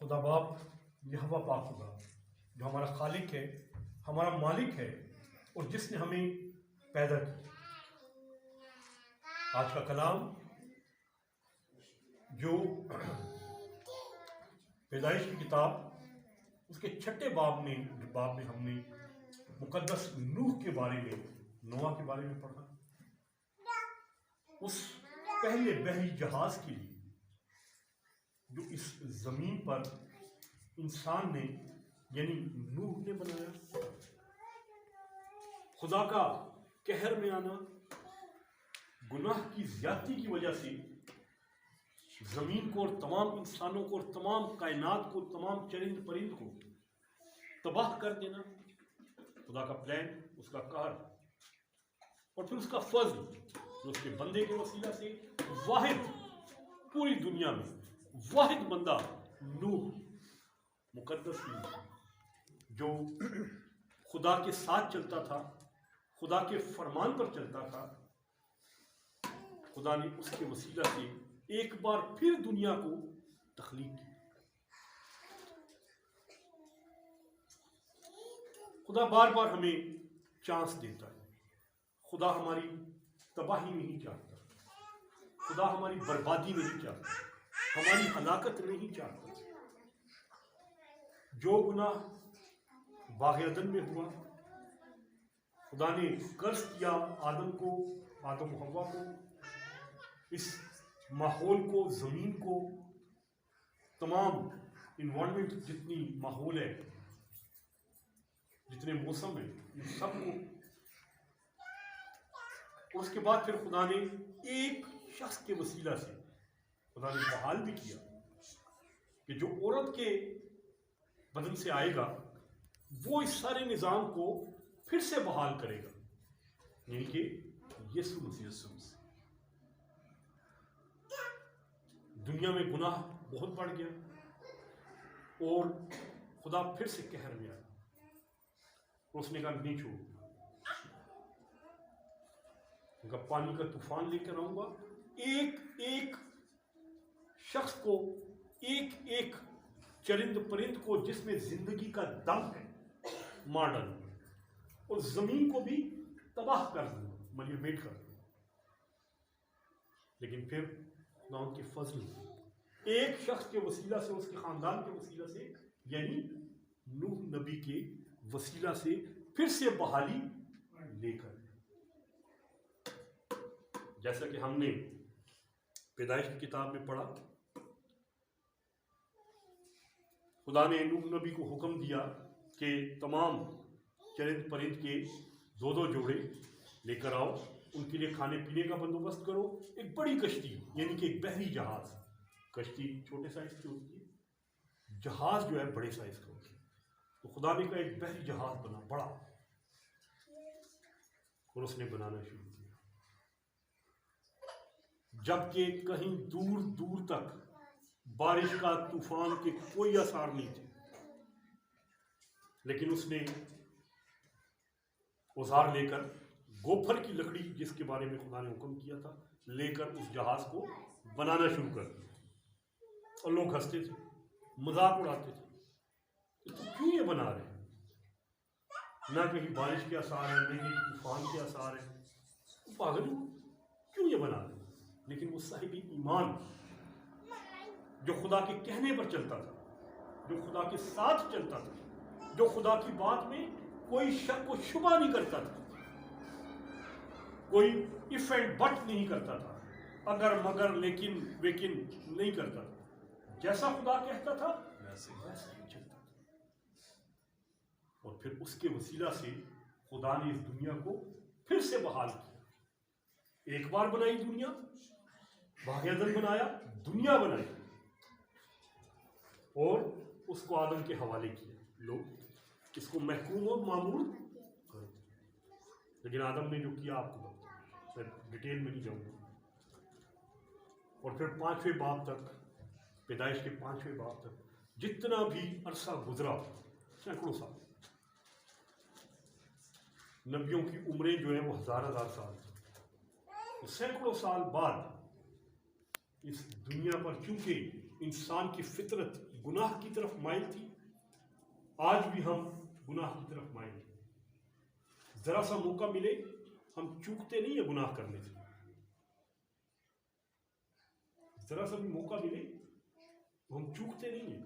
खुदा बाप यहोवा पाक खुदा जो हमारा खालिक है, हमारा मालिक है और जिसने हमें पैदा किया। आज का कलाम जो पैदाइश की किताब उसके 6 बाब में हमने मुकद्दस नूह के बारे में, नोआ के बारे में पढ़ा। उस पहले बहरी जहाज के लिए जो इस जमीन पर इंसान ने यानी नूह ने बनाया। खुदा का कहर में आना, गुनाह की ज्यादती की वजह से जमीन को और तमाम इंसानों को और तमाम कायनात को, तमाम चरिंद परिंद को तबाह कर देना, खुदा का प्लान, उसका कहर और फिर उसका फजल जो उसके बंदे के वसीला से वाहिद पूरी दुनिया में वाहिद बंदा नूह, मुकद्दस नूह, जो खुदा के साथ चलता था, खुदा के फरमान पर चलता था। खुदा ने उसके वसीला से एक बार फिर दुनिया को तख्लीक की। खुदा बार बार हमें चांस देता है। खुदा हमारी तबाही नहीं चाहता, खुदा हमारी बर्बादी नहीं चाहता, हमारी हलाकत नहीं चाहता। जो गुनाह बाग़ अदन में हुआ, खुदा ने कर्ज किया आदम हव्वा को, इस माहौल को, ज़मीन को, तमाम इन्वायरमेंट, जितनी माहौल है, जितने मौसम है, इन सबको। उसके बाद फिर खुदा ने एक शख्स के वसीला से खुदा ने बहाल भी किया कि जो औरत के बदन से आएगा वो इस सारे निज़ाम को फिर से बहाल करेगा, यानी कि यीशु मसीह। दुनिया में गुनाह बहुत बढ़ गया और खुदा फिर से कहर में आया। उसने कहा नहीं छोड़, उनका पानी का तूफान लेकर आऊंगा, एक एक शख्स को, एक एक चरिंद परिंद को जिसमें जिंदगी का दम है मार डालूंगा और जमीन को भी तबाह कर दूंगा, मलिमेट कर दूंगा। लेकिन फिर ना उनके फजल एक शख्स के वसीला से, उसके खानदान के वसीला से, यानी नूह नबी के वसीला से फिर से बहाली लेकर, जैसा कि हमने पैदाइश की किताब में पढ़ा, खुदा ने नूह नबी को हुक्म दिया कि तमाम चरिंद परिंद के 2-2 जोड़े लेकर आओ, उनके लिए खाने पीने का बंदोबस्त करो। एक बड़ी कश्ती, यानी कि एक बहरी जहाज, कश्ती छोटे साइज की होती है, जहाज जो है बड़े साइज का होता है। तो खुदा ने कहा एक बहरी जहाज बना, बड़ा, और उसने बनाना शुरू किया। जबकि कहीं दूर दूर तक बारिश का, तूफान के कोई आसार नहीं थे, लेकिन उसने औजार लेकर, गोफर की लकड़ी जिसके बारे में खुदा ने हुक्म किया था, लेकर उस जहाज को बनाना शुरू कर दिया। और लोग हंसते थे, मजाक उड़ाते थे, तो क्यों ये बना रहे हैं? ना कहीं बारिश के आसार है, ना कहीं तूफान के आसार है, पागल क्यों ये बना रहे हैं? लेकिन वो साहिब ईमान जो खुदा के कहने पर चलता था, जो खुदा के साथ चलता था, जो खुदा की बात में कोई शक व शुबा नहीं करता था, कोई इफ एंड बट नहीं करता था, अगर मगर लेकिन वेकिन नहीं करता था, जैसा खुदा कहता था वैसे ही चलता था। और फिर उसके वसीला से खुदा ने इस दुनिया को फिर से बहाल किया। एक बार बनाई दुनिया, बाग़ अदन बनाया, दुनिया बनाई और उसको आदम के हवाले किया। लोग इसको महकूम और मामूर कर दिया, लेकिन आदम ने जो किया आपको मैं डिटेल में नहीं जाऊंगा। और फिर 5वें बाब तक, पैदाइश के 5वें बाब तक जितना भी अरसा गुजरा, सैकड़ों साल, नबियों की उम्रें जो है वो 1000 साल, तो सैकड़ों साल बाद इस दुनिया पर, चूंकि इंसान की फितरत गुनाह की तरफ माइल थी, आज भी हम गुनाह की तरफ माइल हैं। जरा सा मौका मिले हम चूकते नहीं है गुनाह करने से, जरा सा भी मौका मिले तो हम चूकते नहीं है।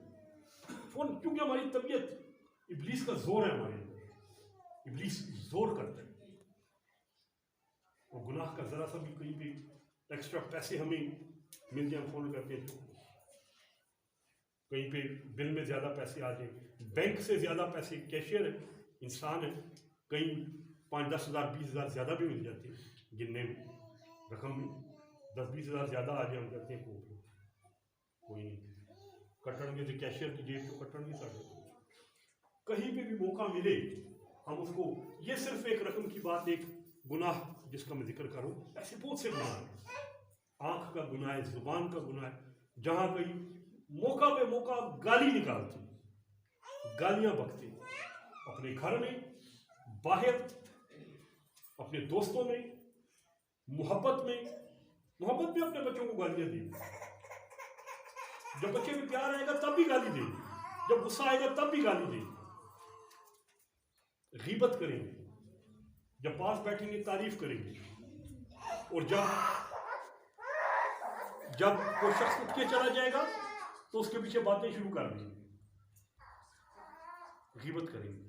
क्योंकि हमारी तबीयत, इब्लीस का जोर है हमारे अंदर, इब्लीस जोर करता है। और गुनाह का जरा सा भी कहीं भी एक्स्ट्रा पैसे हमें मिल जाए फोन करके, कहीं पे बिल में ज्यादा पैसे आ जाए, बैंक से ज्यादा पैसे, कैशियर है, इंसान है, कहीं 5-10 हज़ार 20 हज़ार ज्यादा भी मिल जाते हैं गिनने में, रकम में 10-20 हज़ार ज्यादा आ जाए, हम कहते हैं कोई नहीं, कटणगे तो कैशियर की जेब तो कटणगे साढ़े। कहीं पे भी मौका मिले हम उसको, ये सिर्फ एक रकम की बात, एक गुनाह जिसका मैं जिक्र करूं, ऐसे बहुत से गुनाह हैं। आंख का गुनाह है, जुबान का गुनाह है, जहां कहीं मौका पे मौका गाली निकालते, गालियां बकते, अपने घर में, बाहर, अपने दोस्तों में, मोहब्बत में अपने बच्चों को गालियां दी। जब बच्चे में प्यार आएगा तब भी गाली दे, जब गुस्सा आएगा तब भी गाली दे। गीबत करेंगे, जब पास बैठेंगे तारीफ करेंगे, और जब कोई शख्स उठ के चला जाएगा तो उसके पीछे बातें शुरू कर देंगे, गीबत करेंगे,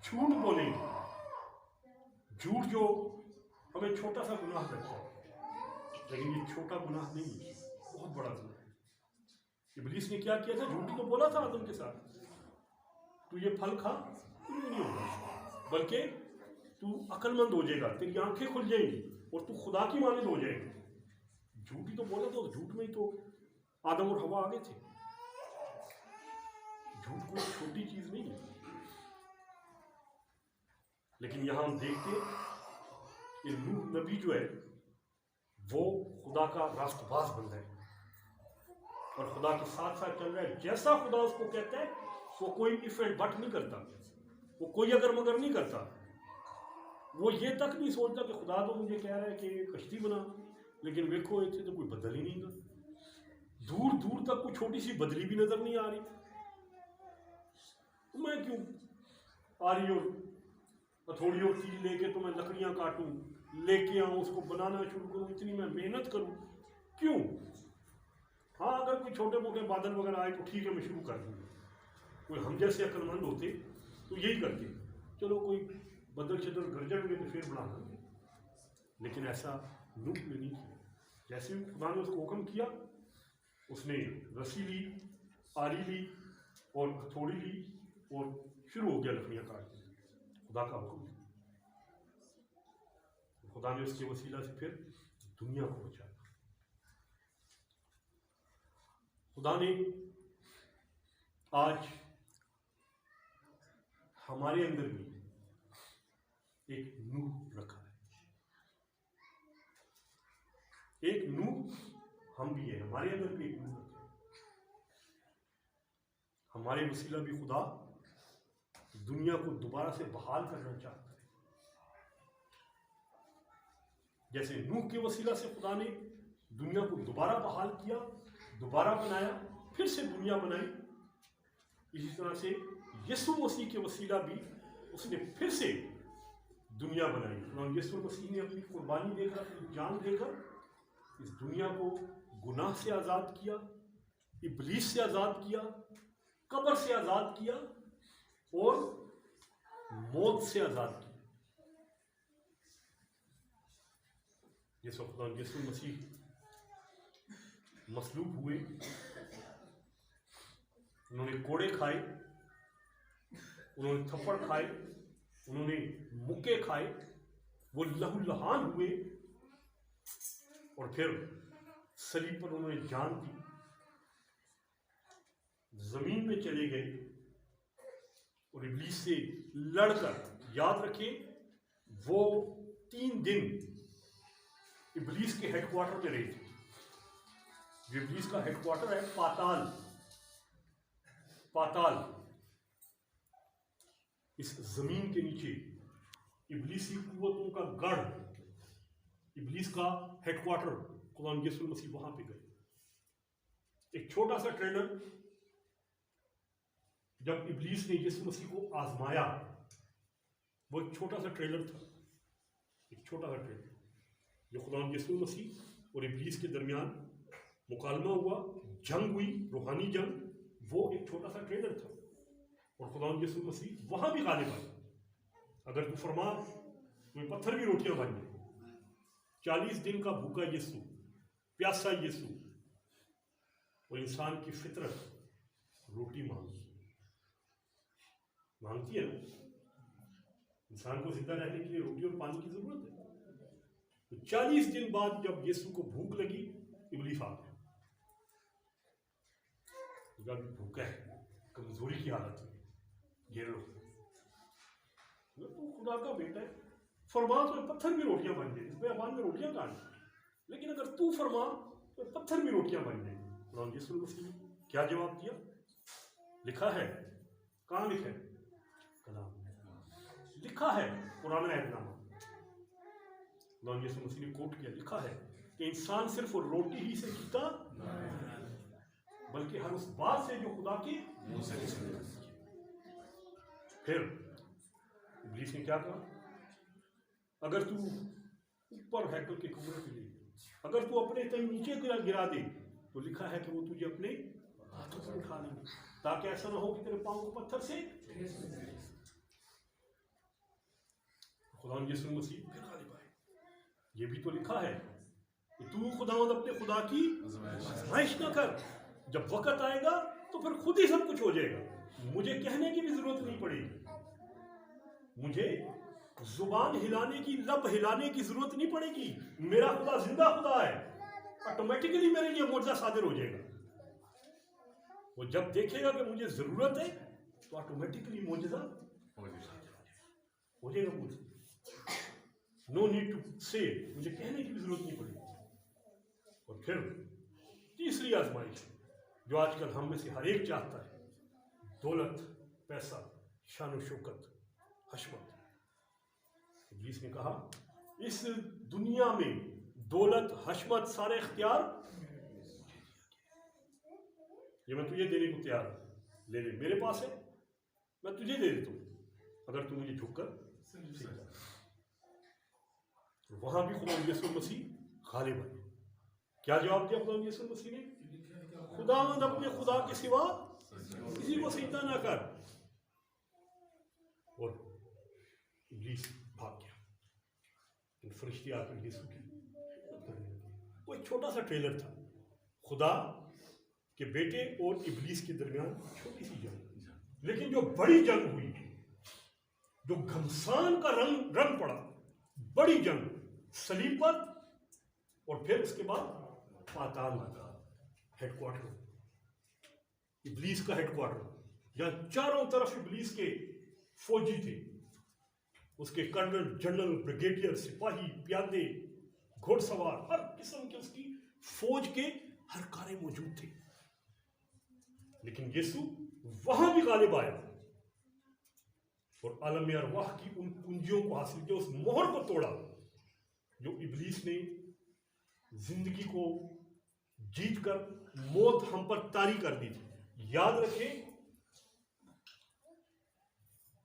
झूठ बोलेंगे। झूठ जो हमें छोटा सा गुनाह लगता है, लेकिन ये छोटा गुनाह नहीं है, बहुत बड़ा गुनाह है। इब्लीस ने क्या किया था? झूठी तो बोला था आदम के साथ, तू ये फल खा, कुछ नहीं होगा, बल्कि तू अक्लमंद हो जाएगा, तेरी आंखें खुल जाएंगी और तू खुदा की मानिंद हो जाएगी। झूठी तो बोला था, झूठ में ही तो आदम और हवा आगे थे। झूठ कोई छोटी चीज नहीं है, लेकिन यहां हम देखते कि नूह नबी जो है वो खुदा का रास्तबाज बन रहा है और खुदा के साथ साथ चल रहा है। जैसा खुदा उसको कहता है वो कोई इफ एंड बट नहीं करता, वो कोई अगर मगर नहीं करता। वो ये तक नहीं सोचता कि खुदा तो मुझे कह रहा है कि कश्ती बना, लेकिन देखो इतने तो कोई बदल ही नहीं था, दूर दूर तक कोई छोटी सी बदली भी नजर नहीं आ रही। तो मैं क्यों आ रही और थोड़ी और चीज लेके तो मैं लकड़ियां काटूं, लेके आऊं, उसको बनाना शुरू करूं, इतनी मैं मेहनत करूं, क्यों? हाँ, अगर कोई छोटे मोटे बादल वगैरह आए तो ठीक है, मैं शुरू कर दूंगा। कोई हम जैसे अक्लमंद होते तो यही करते, चलो कोई बदल शदल गरजन में तो फिर बना देंगे, लेकिन ऐसा नूह ने नहीं किया। जैसे ही खुदा ने उसको हुक्म किया, उसने रस्सी ली, आरी ली और हथौड़ी ली और शुरू हो गया लकड़ियां काटना। खुदा का हुक्म, खुदा ने उसके वसीला से फिर दुनिया को बचाया। खुदा ने आज हमारे अंदर भी एक नूह रखा है, एक नूह हम भी है, हमारे अंदर भी एक नूह रखा है। हमारे वसीला भी खुदा दुनिया को दोबारा से बहाल करना चाहता है। जैसे नूह के वसीला से खुदा ने दुनिया को दोबारा बहाल किया, दोबारा बनाया, फिर से दुनिया बनाई, इसी तरह से यीशु मसीह के वसीला भी उसने फिर से दुनिया बनाई। और यीशु मसीह ने अपनी कुर्बानी देकर, अपनी जान देकर इस दुनिया को गुनाह से आज़ाद किया, इब्लीस से आज़ाद किया, कब्र से आज़ाद किया और मौत से आज़ाद किया। यीशु मसीह मसलूब हुए, उन्होंने कोड़े खाए, उन्होंने थप्पड़ खाए, उन्होंने मुक्के खाए, वो लहूलुहान हुए और फिर सलीब पर उन्होंने जान दी, जमीन में चले गए और इब्लीस से लड़कर, याद रखें वो 3 दिन इब्लीस के हेडक्वार्टर में रहे थे। जो इब्लीस का हेडक्वार्टर है पाताल, पाताल इस जमीन के नीचे इब्लीसी कुव्वतों का गढ़, इब्लीस का हेडक्वार्टर, खुदा यीशु मसीह वहां पे गए। एक छोटा सा ट्रेलर जब इब्लीस ने यीशु मसीह को आजमाया, वो एक छोटा सा ट्रेलर था, एक छोटा सा ट्रेलर जो खुदा यीशु मसीह और इब्लीस के दरमियान मुकालमा हुआ, जंग हुई, रूहानी जंग, वो एक छोटा सा ट्रेलर था। और खुदा यीशु मसीह वहां भी गालिब आए। अगर तू फरमा तुम्हें पत्थर भी रोटियां बन गए। 40 दिन का भूखा यीशु, प्यासा यीशु, और इंसान की फितरत रोटी मांगती है ना। इंसान को जिंदा रहने के लिए रोटी और पानी की जरूरत है। तो 40 दिन बाद जब यीशु को भूख लगी, इब्लीस आ गया। भूखा है, कमजोरी की हालत में, घेर लो। तो खुदा का बेटा है, फरमा तो पत्थर भी रोटियां बन जाए। इसमें अवान में रोटियां कहां, लेकिन अगर तू फरमा तो पत्थर भी रोटियां बन जाए। यीशु मसीह ने क्या जवाब दिया? लिखा है, कहां लिखा है? कलाम लिखा है, पुराना ऐहदनामा। यीशु मसीह ने कोट किया, लिखा है कि इंसान सिर्फ रोटी ही से जीता बल्कि हर उस बात से जो खुदा के मुंह से निकलती है। फिर इब्लीस ने क्या कहा? अगर तू ऊपर हैकल के कमरे के लिए, अगर तू अपने कहीं नीचे गिरा दे, तो लिखा है कि वो तुझे अपने हाथों से उठा लेंगे, ताकि ऐसा ना हो कि तेरे पांव को पत्थर से। खुदा यीशु मसीह फिर गालिब आए। ये भी तो लिखा है कि तू खुदावंद अपने खुदा की आजमाइश न कर। जब वक्त आएगा तो फिर खुद ही सब कुछ हो जाएगा। मुझे कहने की भी जरूरत नहीं पड़ेगी, मुझे जुबान हिलाने की, लब हिलाने की जरूरत नहीं पड़ेगी। मेरा खुदा जिंदा खुदा है, ऑटोमेटिकली मेरे लिए मौजज़ा सादिर हो जाएगा। वो जब देखेगा कि मुझे जरूरत है तो ऑटोमेटिकली मौजज़ा हो जाएगा मुझसे। नो नीड टू से, मुझे कहने की भी जरूरत नहीं पड़ेगी। और फिर तीसरी आजमाइश जो आजकल हम में से हर एक चाहता है, दौलत, पैसा, शान शौकत, हशमत। इब्लीस ने कहा, इस दुनिया में दौलत, हशमत, सारे इख्तियार ये मैं तुझे देने को तैयार हूं, ले ले, मेरे पास है, मैं तुझे दे देता हूं अगर तू मुझे झुककर। वहां भी खुदा यीशु मसीह गालिब आए। क्या जवाब दिया खुदा यीशु मसीह ने? खुदावंद अपने खुदा के सिवा किसी को सजदा ना कर। और इब्लीस भाग गया। फरिश्ते आकर यीशु की वो एक छोटा सा ट्रेलर था, खुदा के बेटे और इब्लीस के दरमियान छोटी सी जंग। लेकिन जो बड़ी जंग हुई, जो घमसान का रंग पड़ा, बड़ी जंग सलीब पर, और फिर उसके बाद पाताल का हेडक्वार्टर, इब्लीस का हेडक्वार्टर, जहां चारों तरफ इब्लीस के फौजी थे, उसके कर्नल, जनरल, ब्रिगेडियर, सिपाही, प्यादे, घोड़सवार, हर किस्म के उसकी फौज के हर कारे मौजूद थे। लेकिन यीशु वहां भी गालिब आया और आलम अरवाह की उन कुंजियों को हासिल किया, उस मोहर को तोड़ा जो इब्लीस ने जिंदगी को जीतकर मौत हम पर तारी कर दी थी। याद रखें,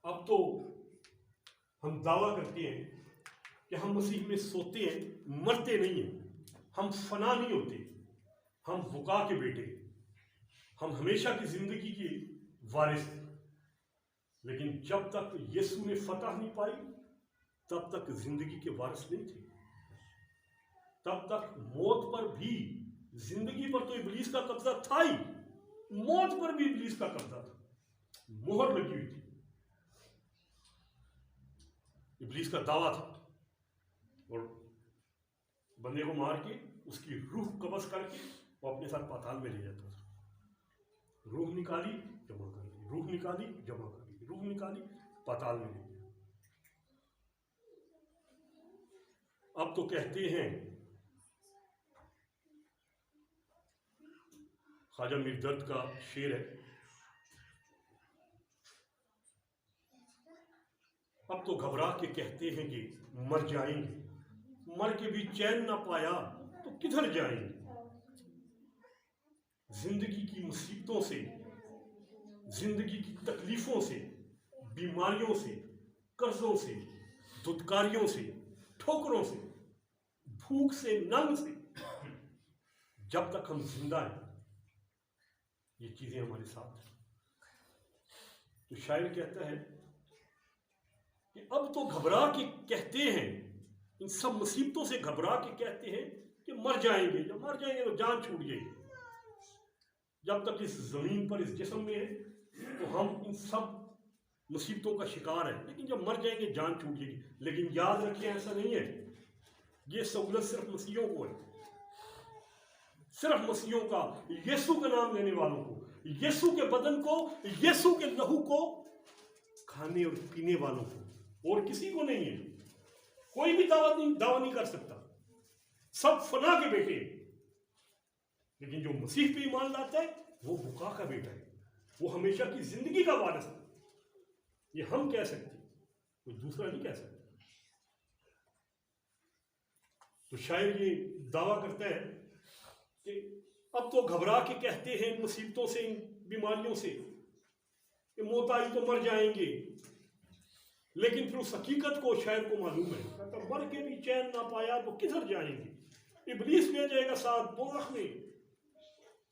अब तो हम दावा करते हैं कि हम मसीह में सोते हैं, मरते नहीं हैं, हम फना नहीं होते, हम बुका के बेटे, हम हमेशा की जिंदगी के वारिस हैं। लेकिन जब तक यीशु ने फतह नहीं पाई, तब तक जिंदगी के वारिस नहीं थे। तब तक मौत पर भी, जिंदगी पर तो इब्लीस का कब्जा था ही, मौत पर भी इब्लीस का कब्जा था, मोहर लगी हुई थी। इब्लीस का दावा था, और बंदे को मार के उसकी रूह कब्ज करके वो अपने साथ पाताल में ले जाता था। रूह निकाली, जमा कर दी, रूह निकाली, जमा कर दी, रूह निकाली, पाताल में ले गया। अब तो कहते हैं, ख्वाजा मीर दर्द का शेर है, अब तो घबरा के कहते हैं कि मर जाएंगे, मर के भी चैन ना पाया तो किधर जाएंगे। जिंदगी की मुसीबतों से जिंदगी की तकलीफों से, बीमारियों से, कर्जों से, धुतकारियों से, ठोकरों से, भूख से, नंग से, जब तक हम जिंदा हैं ये चीजें हमारे साथ हैं। तो शायर कहता है कि अब तो घबरा के कहते हैं, इन सब मुसीबतों से घबरा के कहते हैं कि मर जाएंगे, जब मर जाएंगे तो जान छूट जाएगी। जब तक इस जमीन पर, इस जिस्म में है तो हम इन सब मुसीबतों का शिकार है, लेकिन जब मर जाएंगे जान छूट जाएगी। लेकिन याद रखिए ऐसा नहीं है, ये सहूलत सिर्फ मसीहों को है, सिर्फ मसीहों का, यीशु का नाम लेने वालों को, यीशु के बदन को, यीशु के लहू को खाने और पीने वालों को, और किसी को नहीं है। कोई भी दावा नहीं कर सकता, सब फना के बेटे हैं। लेकिन जो मसीह पे ईमान लाता है वो बुका का बेटा है, वो हमेशा की जिंदगी का वारिस है। ये हम कह सकते हैं, कोई दूसरा नहीं कह सकता। तो शायद ये दावा करता है कि अब तो घबरा के कहते हैं इन मुसीबतों से, इन बीमारियों से कि मौत आई तो मर जाएंगे, लेकिन फिर उस हकीकत को शायर को मालूम है, कहता मर के भी चैन ना पाया तो किधर जाएंगे, इब्लीस ले जाएगा साथ दोज़ख में,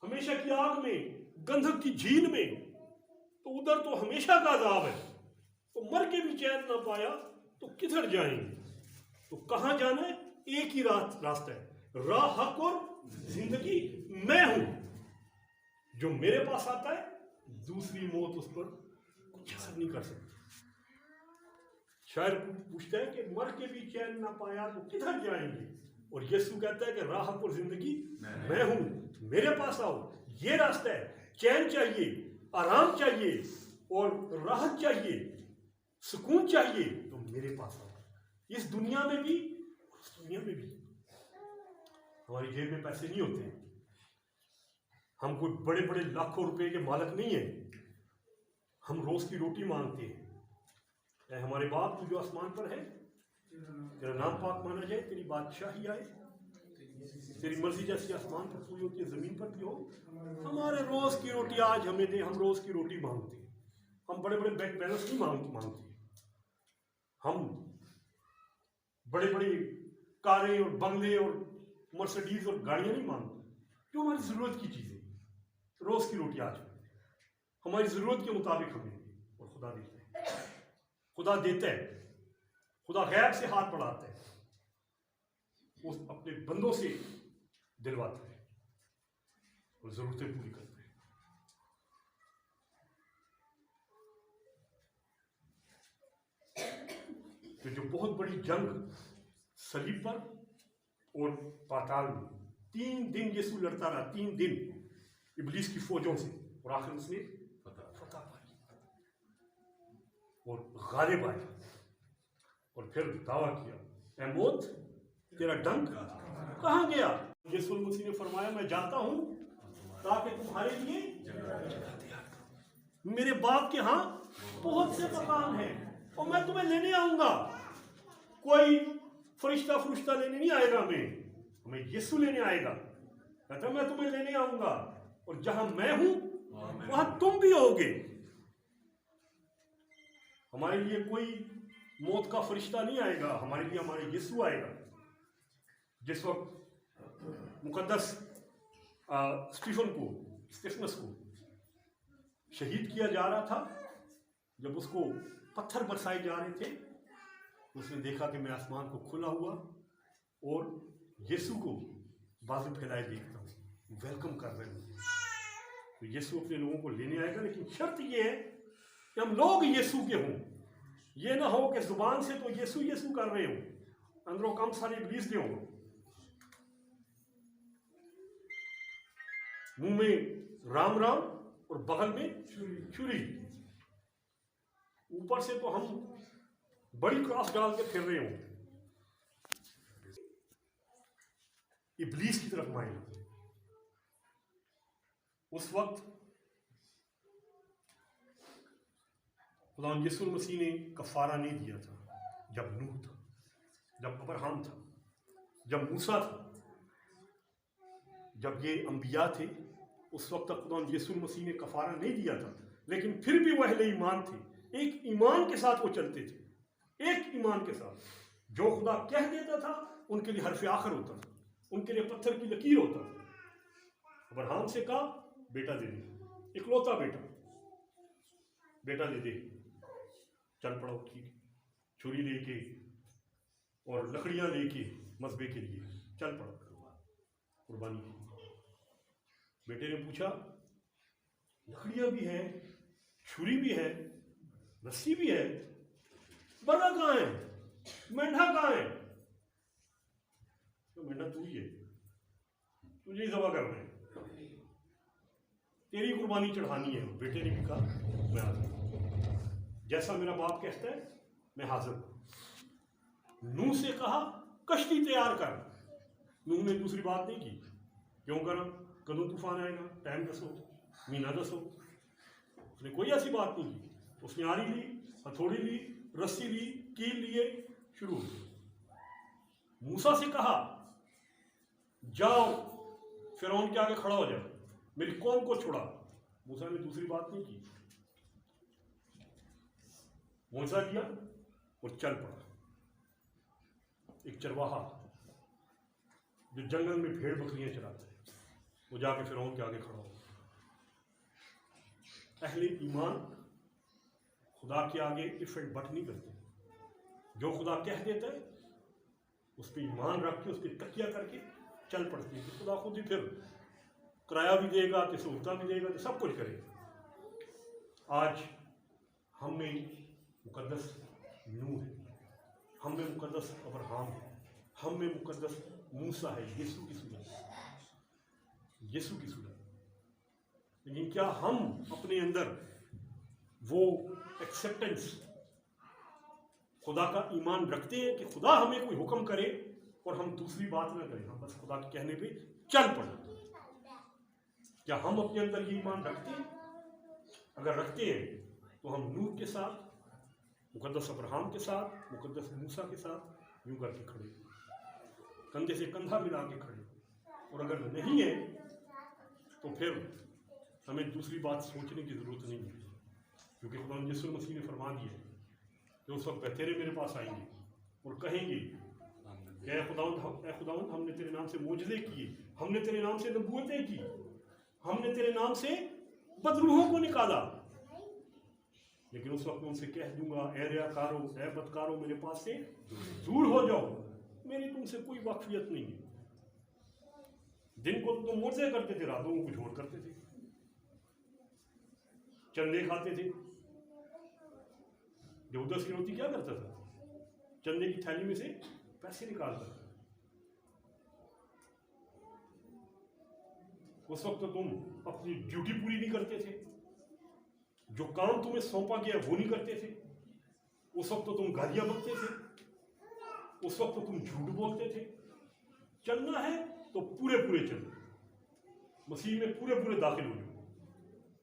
हमेशा की आग में, गंधक की झील में, तो उधर तो हमेशा का अज़ाब है। तो मर के भी चैन ना पाया तो किधर जाएंगे। तो कहां जाना है? एक ही रास्ता है, राह, हक और जिंदगी मैं हूं। जो मेरे पास आता है दूसरी मौत उस पर कुछ असर नहीं कर सकती। शायर पूछता है कि मर के भी चैन ना पाया तो किधर जाएंगे, और यीशु कहता है कि राह, हक और जिंदगी मैं हूं, मेरे पास आओ, ये रास्ता है। चैन चाहिए, आराम चाहिए और राहत चाहिए, सुकून चाहिए तो मेरे पास आओ। इस दुनिया में भी, उस दुनिया में भी हमारी जेब में पैसे नहीं होते, हम कोई बड़े बड़े लाखों रुपए के मालिक नहीं है, हम रोज की रोटी मांगते हैं। हमारे बाप तू जो आसमान पर है, तेरा नाम पाक माना जाए, तेरी बादशाही आए, तेरी मर्जी जैसी आसमान पर पूरी होती है जमीन पर भी हो। हमारे रोज की रोटी आज हमें दे, हम रोज की रोटी मांगते हैं। हम बड़े बड़े बैंक बैलेंस नहीं मांगते, हम बड़े बड़े कारें और बंगले और मर्सिडीज और गाड़ियां नहीं मांगते, जो हमारी जरूरत की चीजें, रोज की रोटी आज हमारी जरूरत के मुताबिक हमें, और खुदा देता है, खुदा देता है, खुदा गैब से हाथ बढ़ाता है, वो अपने बंदों से दिलवाता है और जरूरतें पूरी करता है। तो जो बहुत बड़ी जंग सलीब पर और पाताल में 3 दिन यीशु लड़ता रहा, 3 दिन इब्लीस की फौजों से, और आखिर उसने फतह पाई और गालिब आया, और फिर दावा किया, ऐ मौत तेरा डंक कहां गया। यीशु मसीह ने फरमाया, मैं जाता हूं ताकि तुम्हारे लिए जगह तैयार करूं। मेरे बाप के यहां बहुत से मकान हैं और मैं तुम्हें लेने आऊंगा। कोई फरिश्ता लेने नहीं आएगा, हमें यीशु लेने आएगा। कहता मैं तुम्हें लेने आऊंगा, और जहां मैं हूं वहां तुम भी होगे। हमारे लिए कोई मौत का फरिश्ता नहीं आएगा, हमारे लिए हमारे यीशु आएगा। जिस वक्त मुकद्दस स्टीफनस को शहीद किया जा रहा था, जब उसको पत्थर बरसाए जा रहे थे, उसने देखा कि मैं आसमान को खुला हुआ और यीशु को बाजू फैलाए देखता हूँ, वेलकम कर रहे हैं। तो यीशु अपने लोगों को लेने आएगा, लेकिन शर्त यह है कि हम लोग यीशु के हों। ये ना हो कि जुबान से तो यीशु यीशु कर रहे हो, अंदरों कम सारे इब्लीस दे हो, मुंह में राम राम और बगल में छुरी। ऊपर से तो हम बड़ी क्रॉस डाल के फिर रहे हो, इब्लीस की तरफ माइल। उस वक्त खुदा यीशु मसीह ने कफारा नहीं दिया था, जब नूह था, जब अब्राहम था, जब मूसा था, जब ये अंबिया थे, उस वक्त तक खुदा यीशु मसीह ने कफारा नहीं दिया था। लेकिन फिर भी वो अहले ईमान थे, एक ईमान के साथ वो चलते थे, एक ईमान के साथ। जो खुदा कह देता था उनके लिए हर्फ आखिर होता था, उनके लिए पत्थर की लकीर होता था। अब्राहम से कहा बेटा दे दे, इकलौता बेटा, बेटा दे दे। चल पड़ो, ठीक, छुरी लेके और लकड़ियां लेके मसबे के लिए चल पड़ो, कुर्बानी की। बेटे ने पूछा लकड़ियां भी है, छुरी भी है, रस्सी भी है, बर्रा कहाँ है, मेंढा कहाँ है? तो मेंढा तू ही है, तुझे ही ज़बह करना है, तेरी कुर्बानी चढ़ानी है। बेटे ने भी कहा मैं हाजिर, जैसा मेरा बाप कहता है मैं हाजिर हूं। नूह से कहा कश्ती तैयार कर, नूह ने दूसरी बात नहीं की। क्यों करा? कदों तूफान आएगा, टाइम दसो, महीना दसो। उसने कोई ऐसी बात नहीं की। उसने आरी ली, हथौड़ी ली, रस्सी ली, कील लिए, शुरू। मूसा से कहा जाओ फिरौन के आगे खड़ा हो जाओ, मेरी कौम को छुड़ा। मूसा ने दूसरी बात नहीं की, मूसा किया और चल पड़ा। एक चरवाहा जो जंगल में भेड़ बकरियां चराता है, वो जाके फिरौन के आगे खड़ा हो। अहले ईमान खुदा के आगे इफ एंड बट नहीं करते। जो खुदा कह देता है उस पर ईमान रख के, उस पर तकिया करके चल पड़ती है। खुदा खुद ही फिर किराया भी देगा, तो सहूलता भी देगा, तो सब कुछ करेगा। आज हम में मुकद्दस नूह है, हम में मुकद्दस अब्राहम है, हम में मुकद्दस मूसा है, यीशु की सूरत, यीशु की सूरत। लेकिन क्या हम अपने अंदर वो एक्सेप्टेंस, खुदा का ईमान रखते हैं कि खुदा हमें कोई हुक्म करे और हम दूसरी बात ना करें, हम बस खुदा के कहने पे चल पड़े? क्या हम अपने अंदर ये ईमान रखते हैं? अगर रखते हैं तो हम नूह के साथ, मुकद्दस अब्राहम के साथ, मुकद्दस मूसा के साथ यूं करके खड़े, कंधे से कंधा मिला के खड़े। और अगर नहीं है तो फिर हमें दूसरी बात सोचने की ज़रूरत नहीं है, क्योंकि खुदा यीशु मसीह ने फरमा दिया कि उस वक्त तेरे मेरे पास आएंगे और कहेंगे ऐ खुदावंद हमने तेरे नाम से मोजज़े किए, हमने तेरे नाम से नबूवतें की, हमने तेरे नाम से बदरूहों को निकाला। लेकिन उस वक्त मैं उनसे कह दूंगा ऐ रियाकारो, ऐ बदकारो, मेरे पास से दूर हो जाओ, मेरी तुमसे कोई वाकफियत नहीं है। दिन को तुम मोजे करते थे, रातों को कुछ और करते थे, चंदे खाते थे। देवदास की रोटी क्या करता था? चंदे की थैली में से पैसे निकालता था। उस वक्त तो तुम अपनी ड्यूटी पूरी नहीं करते थे, जो काम तुम्हें सौंपा गया वो नहीं करते थे। उस वक्त तो तुम गालियां बकते थे, उस वक्त तो तुम झूठ बोलते थे। चलना है तो पूरे पूरे चलो, मसीह में पूरे पूरे दाखिल हो जाओ,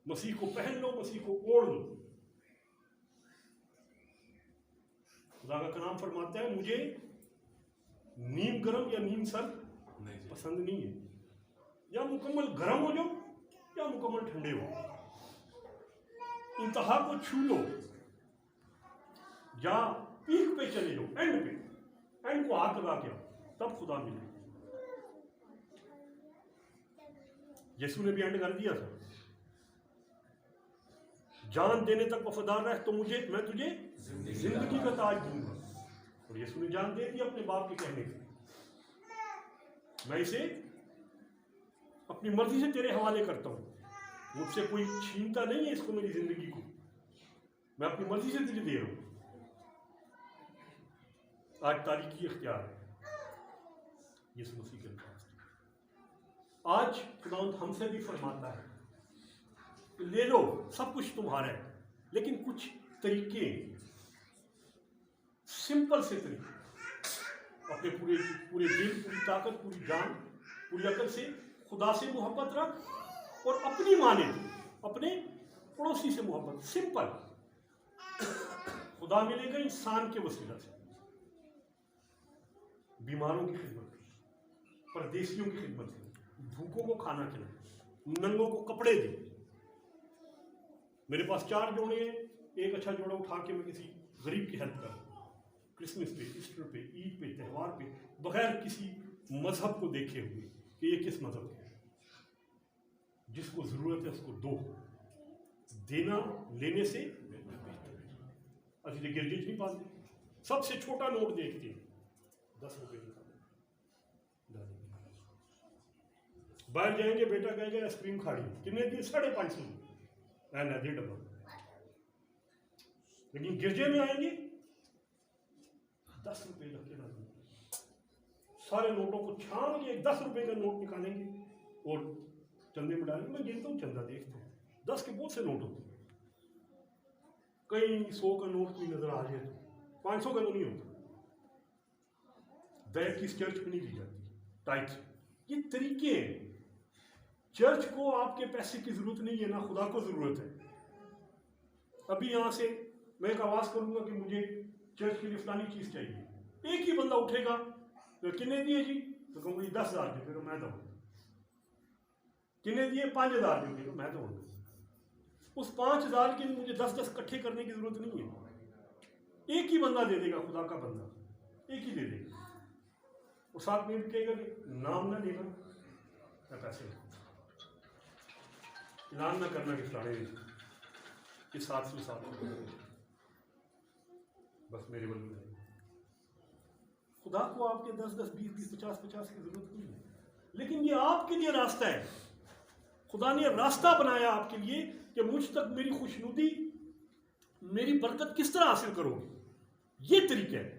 मसीह को पहन लो, मसीह को ओढ़ लो। खुदा का कलाम फरमाता है मुझे नीम गरम या नीम सर्द पसंद नहीं है। या मुकम्मल गरम हो जाओ या मुकम्मल ठंडे हो, इंतहा को छू लो या पीक पे चले जाओ, एंड पे, एंड को हाथ लगा के आओ, तब खुदा मिले। यीशु ने भी एंड कर दिया था, जान देने तक वफादार रह तो मैं तुझे जिंदगी का ताज दूंगा। और यीशु ने जान दे दी अपने बाप के कहने पे, मैं इसे अपनी मर्जी से तेरे हवाले करता हूं, मुझसे कोई छीनता नहीं है इसको, मेरी जिंदगी को मैं अपनी मर्जी से तुझे दे रहा हूं। आज तारीखी इख्तियार है यीशु मसीह के पास। आज खुदावंद हमसे भी फरमाता है ले लो, सब कुछ तुम्हारा है, लेकिन कुछ तरीके, सिंपल से तरीके, अपने पूरे दिल, पूरी ताकत, पूरी जान, पूरी अकल से खुदा से मोहब्बत रख और अपनी माने अपने पड़ोसी से मोहब्बत। सिंपल। खुदा मिलेगा इंसान के वसीला से, बीमारों की खिदमत, परदेशियों की खिदमत, भूखों को खाना खिलाए, नंगों को कपड़े दे, मेरे पास 4 जोड़े हैं, एक अच्छा जोड़ा उठा के मैं किसी गरीब की हेल्प कर, क्रिसमस पे, ईस्टर पे, ईद पे, त्यौहार पे, बगैर किसी मजहब को देखे हुए कि ये किस मजहब के है। जिसको जरूरत है उसको दो, देना लेने से असली गिरगिट नहीं पाते। सबसे छोटा नोट देखते हैं, 10 रुपए का। बाहर जाएंगे, बेटा कहेगा आइसक्रीम खाड़ी, कितने दिए? 550 दे डब्बा। लेकिन गिरजे में आएंगे 10 रुपए रख के डालेंगे, सारे नोटों को छान के 10 रुपए का नोट निकालेंगे और चंदे में डालेंगे। मैं गिनता हूँ, चंदा देखता हूँ, 10 के बहुत से नोट होते हैं। कई 100 का नोट कोई नजर आ जाए तो 500 का तो नहीं होता। बैग किस चर्च में नहीं दी जाती, टाइट। ये तरीके हैं। चर्च को आपके पैसे की जरूरत नहीं है, ना खुदा को जरूरत है। अभी यहां से मैं एक आवाज करूंगा कि मुझे चर्च के लिए फलानी चीज चाहिए, एक ही बंदा उठेगा तो कितने दिए जी, तो कहूंगा 10,000 दे, तो मैं दूंगा। कितने दिए? 5,000 दोगे, तो मैं दूंगा। उस 5,000 के लिए मुझे 10-10 इकट्ठे करने की जरूरत नहीं है। एक ही बंदा दे देगा, खुदा का बंदा एक ही दे देगा। और साथ में कहेगा कि नाम ना लेना, मैं पैसे ऐलान ना करना कि फलाने के साथ में साथ बस मेरे बल में। खुदा को आपके 10-10, 20-20, 50-50 की जरूरत नहीं है, लेकिन ये आपके लिए रास्ता है। खुदा ने रास्ता बनाया आपके लिए कि मुझ तक मेरी खुशनुदी, मेरी बरकत किस तरह हासिल करोगे। ये तरीका है।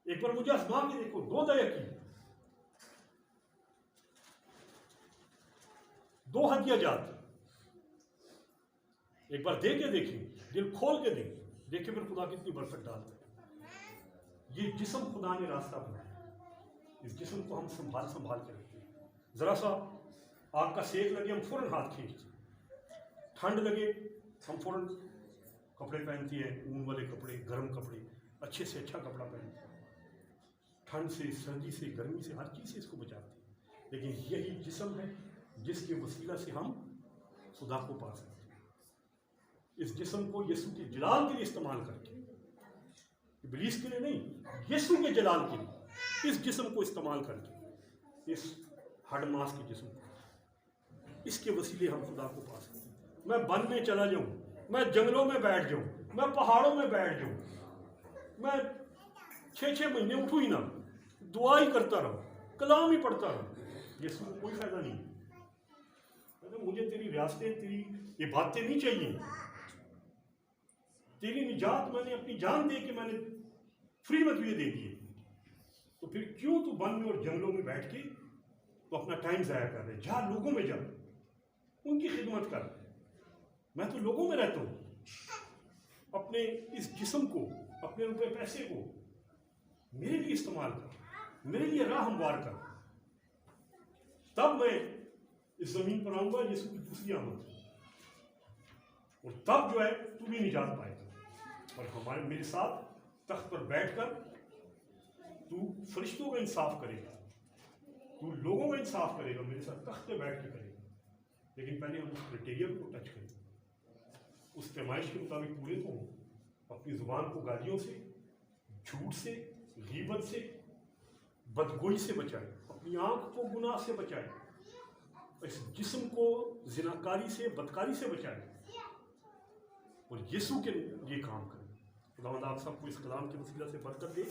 एक बार मुझे आजमा के देखो, 2 दया की, 2 हदिया जात, एक बार दे के देखिए, दिल खोल के देखिए फिर खुदा कितनी बरकत डालता है। ये जिस्म खुदा ने रास्ता बनाया, इस जिस्म को हम संभाल के रखते हैं। जरा सा आग का सेक लगे, हम फौरन हाथ खींचते, ठंड लगे हम फौरन कपड़े पहनती है, ऊन वाले कपड़े, गर्म कपड़े, अच्छे से अच्छा कपड़ा पहनते हैं। ठंड से, सर्दी से, गर्मी से, हर चीज़ से इसको बचाते हैं। लेकिन यही जिस्म है जिसके वसीला से हम खुदा को पा सकते हैं। इस जिस्म को यीशु के जलाल के लिए इस्तेमाल करके, इब्लीस के लिए नहीं, यीशु के जलाल के लिए इस जिस्म को इस्तेमाल करके, इस हड मांस के जिस्म को, इसके वसीले हम खुदा को पा सकते हैं। मैं वन में चला जाऊं, मैं जंगलों में बैठ जाऊं, मैं पहाड़ों में बैठ जाऊं, मैं 6-6 महीने उठूं ही ना, दुआ ही करता रहूं, कलाम ही पढ़ता रहूं, यीशु को कोई फायदा नहीं। मुझे तेरी रियासतें, तेरी ये बातें नहीं चाहिए। तेरी निजात मैंने अपनी जान दे के मैंने फ्री में तुझे दे दिए, तो फिर क्यों तू वन में और जंगलों में बैठ के तो अपना टाइम जाया कर रहे? जा, लोगों में जा, उनकी खिदमत कर। मैं तो लोगों में रहता हूं। अपने इस जिस्म को, अपने रुपए पैसे को मेरे लिए इस्तेमाल कर, मेरे लिए राह हमवार कर, तब मैं इस जमीन पर आऊंगा यीशु की दूसरी आमद, और तब जो है तू भी निजात पाएगा। और हमारे मेरे साथ तख्त पर बैठकर तू फरिश्तों का इंसाफ करेगा, तू लोगों का इंसाफ करेगा, मेरे साथ तख्त पे बैठ के करेगा। लेकिन पहले हम उस क्राइटेरिया को टच करें, उस पैमाइश के मुताबिक पूरे तो हों। अपनी जुबान को गालियों से, झूठ से, गीबत से, बदगोई से बचाए, अपनी आंख को गुनाह से बचाए, इस जिस्म को जिनाकारी से, बदकारी से बचाए, और यीशु के लिए काम करें। खुदावंद आप सबको इस कलाम के वसीला से बरकत दे।